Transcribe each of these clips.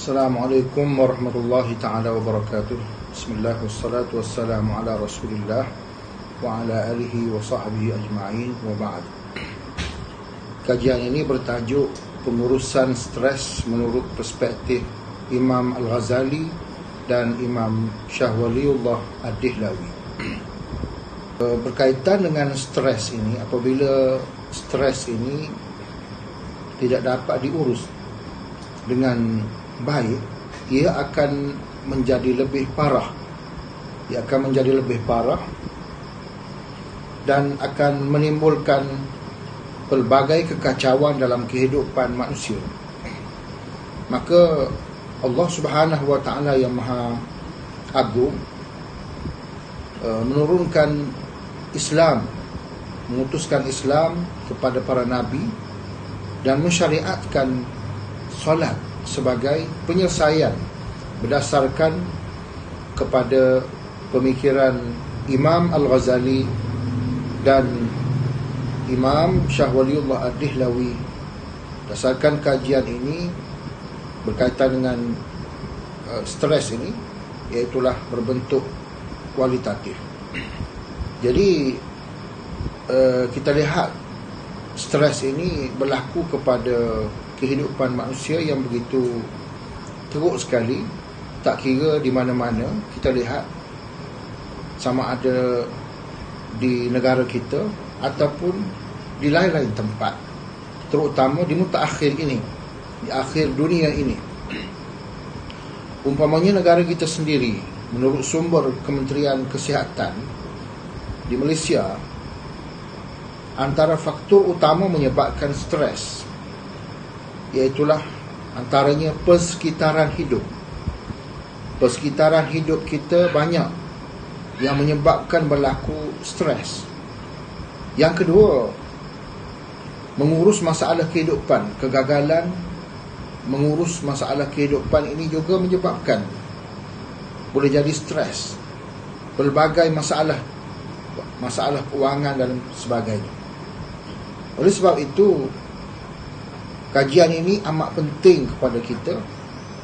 Assalamualaikum warahmatullahi ta'ala wabarakatuh. Bismillah wassalatu wassalamu ala rasulillah wa ala alihi wa sahbihi ajma'in wa ba'd. Kajian ini bertajuk pengurusan stres menurut perspektif Imam Al-Ghazali dan Imam Shah Waliullah Ad-Dihlawi. Berkaitan dengan stres ini, apabila stres ini tidak dapat diurus dengan baik, ia akan menjadi lebih parah. Ia akan menjadi lebih parah dan akan menimbulkan pelbagai kekacauan dalam kehidupan manusia. Maka Allah Subhanahu wa ta'ala yang Maha Agung menurunkan Islam, mengutuskan Islam kepada para nabi dan mensyariatkan solat sebagai penyelesaian berdasarkan kepada pemikiran Imam Al-Ghazali dan Imam Shah Waliullah Ad-Dihlawi. Berdasarkan kajian ini berkaitan dengan stres ini, iaitulah berbentuk kualitatif. Jadi kita lihat stres ini berlaku kepada kehidupan manusia yang begitu teruk sekali. Tak kira di mana-mana kita lihat, sama ada di negara kita ataupun di lain-lain tempat, terutama di mutaakhir ini, di akhir dunia ini. Umpamanya negara kita sendiri, menurut sumber Kementerian Kesihatan di Malaysia, antara faktor utama menyebabkan stres iaitulah antaranya persekitaran hidup. Persekitaran hidup kita banyak yang menyebabkan berlaku stres. Yang kedua, mengurus masalah kehidupan, kegagalan mengurus masalah kehidupan ini juga menyebabkan, boleh jadi stres. Pelbagai masalah kewangan dan sebagainya. Oleh sebab itu, kajian ini amat penting kepada kita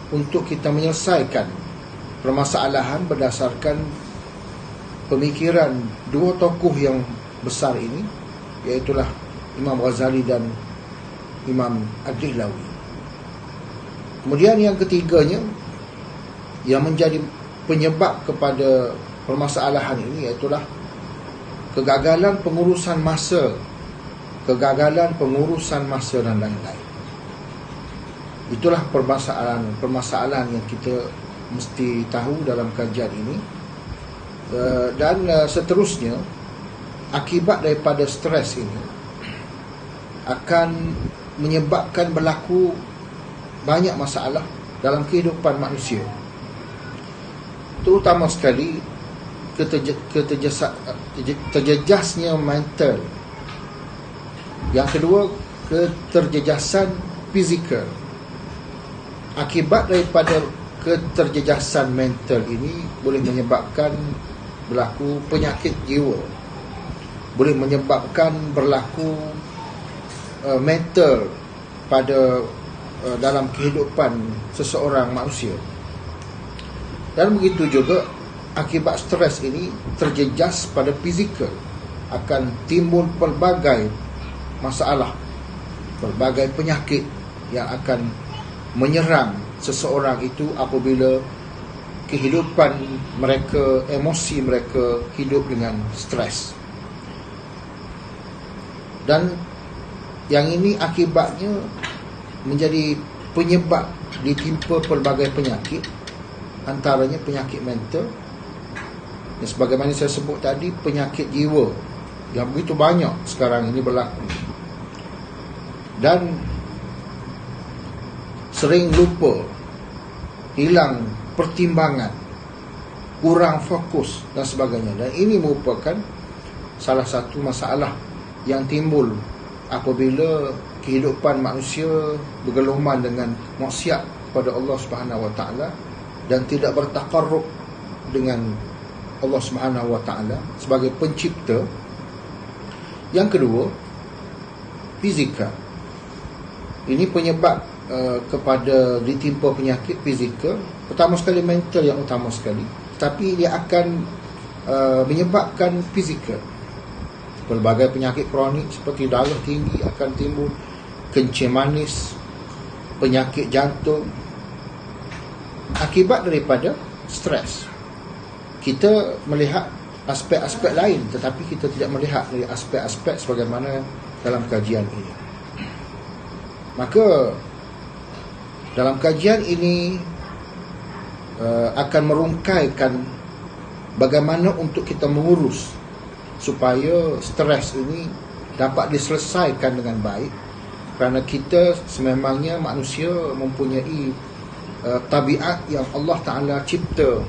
untuk kita menyelesaikan permasalahan berdasarkan pemikiran dua tokoh yang besar ini, iaitulah Imam Ghazali dan Imam Ad-Dihlawi. Kemudian yang ketiganya, yang menjadi penyebab kepada permasalahan ini, iaitulah kegagalan pengurusan masa dan lain-lain. Itulah permasalahan yang kita mesti tahu dalam kajian ini. Dan seterusnya, akibat daripada stres ini akan menyebabkan berlaku banyak masalah dalam kehidupan manusia, terutama sekali terjejasnya mental. Yang kedua, keterjejasan fizikal. Akibat daripada keterjejasan mental ini boleh menyebabkan berlaku penyakit jiwa, boleh menyebabkan berlaku mental pada dalam kehidupan seseorang manusia. Dan begitu juga akibat stres ini terjejas pada fizikal, akan timbul pelbagai masalah, pelbagai penyakit yang akan menyerang seseorang itu apabila kehidupan mereka, emosi mereka hidup dengan stres. Dan yang ini akibatnya menjadi penyebab ditimpa pelbagai penyakit, antaranya penyakit mental, dan sebagaimana saya sebut tadi, penyakit jiwa yang begitu banyak sekarang ini berlaku. Dan sering lupa, hilang pertimbangan, kurang fokus dan sebagainya. Dan ini merupakan salah satu masalah yang timbul apabila kehidupan manusia bergeluman dengan maksiat kepada Allah Subhanahu wa ta'ala dan tidak bertaqarrub dengan Allah Subhanahu wa ta'ala sebagai pencipta. Yang kedua, fizikal. Ini penyebab kepada ditimpa penyakit fizikal, pertama sekali mental yang utama sekali, tapi dia akan menyebabkan fizikal. Pelbagai penyakit kronik seperti darah tinggi akan timbul, kencing manis, penyakit jantung, akibat daripada stres. Kita melihat aspek-aspek lain, tetapi kita tidak melihat dari aspek-aspek sebagaimana dalam kajian ini. Maka dalam kajian ini akan merungkaikan bagaimana untuk kita mengurus supaya stres ini dapat diselesaikan dengan baik, kerana kita sememangnya manusia mempunyai tabiat yang Allah Ta'ala cipta.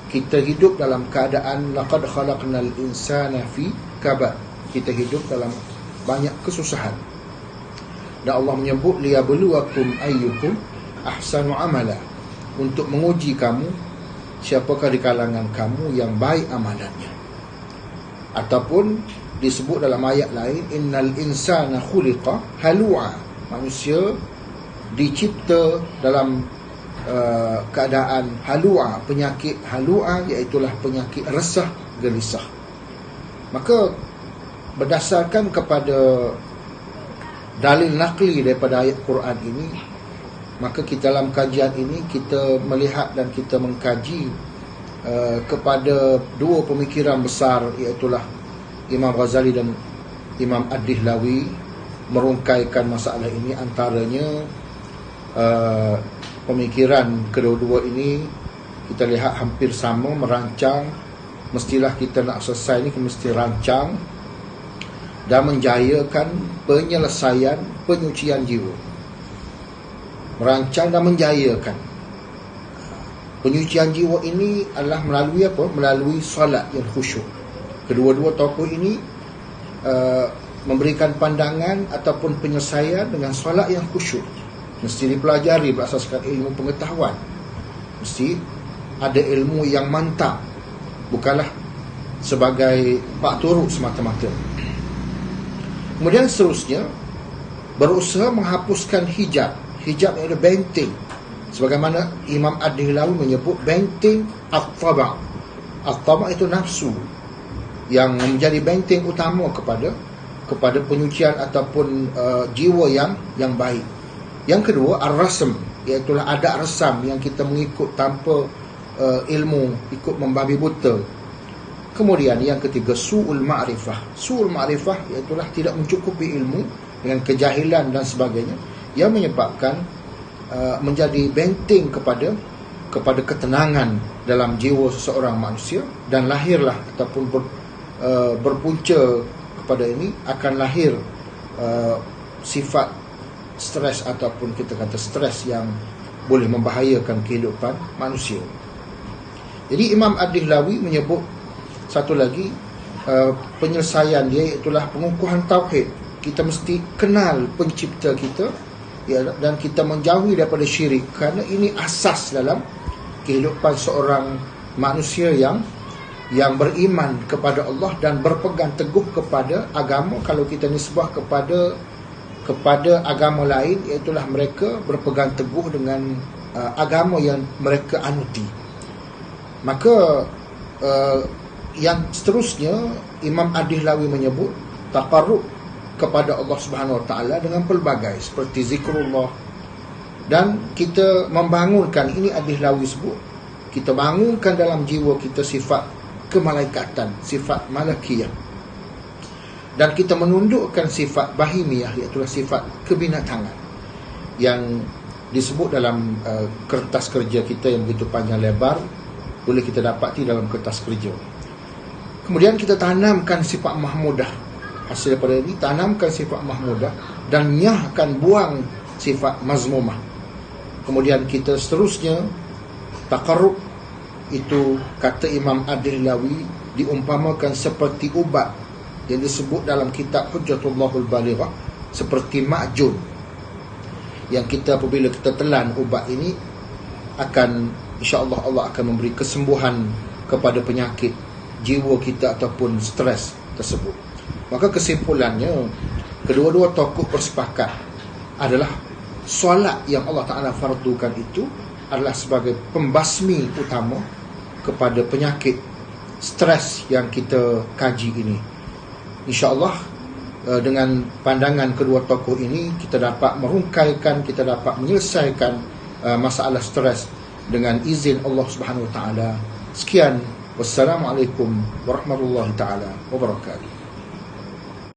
Kita hidup dalam keadaan laqad khalaqnal insana fi kabad. Kita hidup dalam banyak kesusahan. Dan Allah menyebut liyabluwakum ayyukum ahsanu amala, untuk menguji kamu siapakah di kalangan kamu yang baik amalannya. Ataupun disebut dalam ayat lain, innal insana khuliqa halu'a, manusia dicipta dalam keadaan halu'a, penyakit halu'a iaitulah penyakit resah, gelisah. Maka berdasarkan kepada dalil nakli daripada ayat Quran ini, maka kita dalam kajian ini kita melihat dan kita mengkaji kepada dua pemikiran besar, iaitulah Imam Ghazali dan Imam Ad-Dihlawi merungkaikan masalah ini. Antaranya pemikiran kedua-dua ini kita lihat hampir sama, merancang, mestilah kita nak selesai ni, kita mesti rancang dan menjayakan penyelesaian penyucian jiwa. Merancang dan menjayakan penyucian jiwa ini adalah melalui apa? Melalui solat yang khusyuk. Kedua-dua tokoh ini memberikan pandangan ataupun penyelesaian dengan solat yang khusyuk. Mesti dipelajari berasaskan ilmu pengetahuan, mesti ada ilmu yang mantap, bukanlah sebagai pak turuk semata-mata. Kemudian seterusnya berusaha menghapuskan hijab. Hijab yang ada benteng, sebagaimana Imam Ad-Dihlawi menyebut benteng at-taba'. At-taba' itu nafsu yang menjadi benteng utama kepada penyucian ataupun jiwa yang baik. Yang kedua, ar-rasm, iaitulah adat resam yang kita mengikut tanpa ilmu, ikut membabi buta. Kemudian yang ketiga, su'ul ma'rifah. Su'ul ma'rifah iaitulah tidak mencukupi ilmu dengan kejahilan dan sebagainya, yang menyebabkan menjadi benteng kepada ketenangan dalam jiwa seseorang manusia, dan lahirlah ataupun berpunca kepada ini akan lahir sifat stres ataupun kita kata stres yang boleh membahayakan kehidupan manusia. Jadi Imam Ad-Dihlawi menyebut satu lagi penyelesaian dia, iaitulah pengukuhan tauhid. Kita mesti kenal pencipta kita, ya, dan kita menjauhi daripada syirik, kerana ini asas dalam kehidupan seorang manusia yang beriman kepada Allah dan berpegang teguh kepada agama. Kalau kita nisbah kepada agama lain, iaitulah mereka berpegang teguh dengan agama yang mereka anuti. Maka yang seterusnya Imam Ad-Dihlawi menyebut taqarrub kepada Allah Subhanahu Wa Taala dengan pelbagai seperti zikrullah, dan kita membangunkan, ini Ad-Dihlawi sebut, kita bangunkan dalam jiwa kita sifat kemalaikatan, sifat malakiyah, dan kita menundukkan sifat bahimiyah, iaitu sifat kebinatangan yang disebut dalam kertas kerja kita yang begitu panjang lebar, boleh kita dapati dalam kertas kerja. Kemudian kita tanamkan sifat mahmudah. Hasil daripada ini, tanamkan sifat mahmudah dan nyahkan, buang sifat mazmumah. Kemudian kita seterusnya taqarrub, itu kata Imam Ad-Dihlawi diumpamakan seperti ubat yang disebut dalam kitab Hujjatullahul Balighah seperti ma'jun, yang kita apabila kita telan ubat ini akan, insya-Allah, Allah akan memberi kesembuhan kepada penyakit jiwa kita ataupun stres tersebut. Maka kesimpulannya, kedua-dua tokoh bersepakat adalah solat yang Allah Ta'ala fardukan itu adalah sebagai pembasmi utama kepada penyakit stres yang kita kaji ini. InsyaAllah dengan pandangan kedua tokoh ini kita dapat merungkaikan, kita dapat menyelesaikan masalah stres dengan izin Allah Subhanahu Wa Ta'ala. Sekian, wassalamualaikum warahmatullahi taala wabarakatuh.